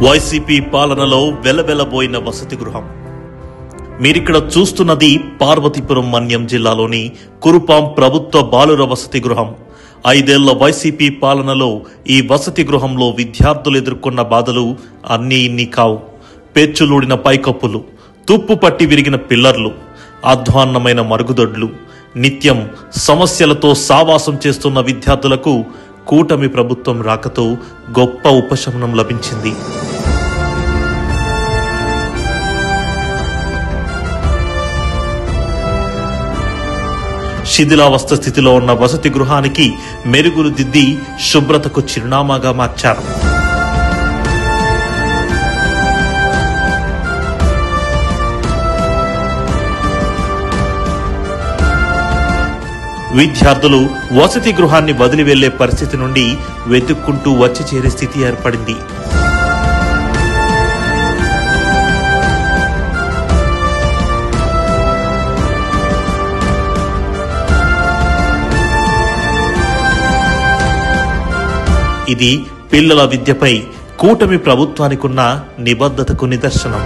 YCP పాలనలో వెలవెలబోయిన వసతి గృహం. మీరిక్కడ చూస్తున్నది పార్వతీపురం మన్యం జిల్లాలోని కురుపాం ప్రభుత్వ బాలుర వసతి గృహం. 5 ఏళ్ల వైసీపీ పాలనలో ఈ వసతి గృహంలో విద్యార్థులు ఎదుర్కొన్న బాధలు అన్నీ ఇన్ని కావు. పెచ్చులూడిన పైకప్పులు, తుప్పు పట్టి విరిగిన పిల్లర్లు, అధ్వాన్నమైన మరుగుదొడ్లు, నిత్యం సమస్యలతో సావాసం చేస్తున్న విద్యార్థులకు కూటమి ప్రభుత్వం రాకతో గొప్ప ఉపశమనం లభించింది. శిథిలావస్థ స్థితిలో ఉన్న వసతి గృహానికి మెరుగులు దిద్ది శుభ్రతకు చిరునామాగా మార్చారు. విద్యార్థులు వసతి గృహాన్ని వదిలి వెళ్లే పరిస్థితి నుండి వెతుక్కుంటూ వచ్చి చేరే స్థితి ఏర్పడింది. ఇది పిల్లల విద్యపై కూటమి ప్రభుత్వానికున్న నిబద్ధతకు నిదర్శనం.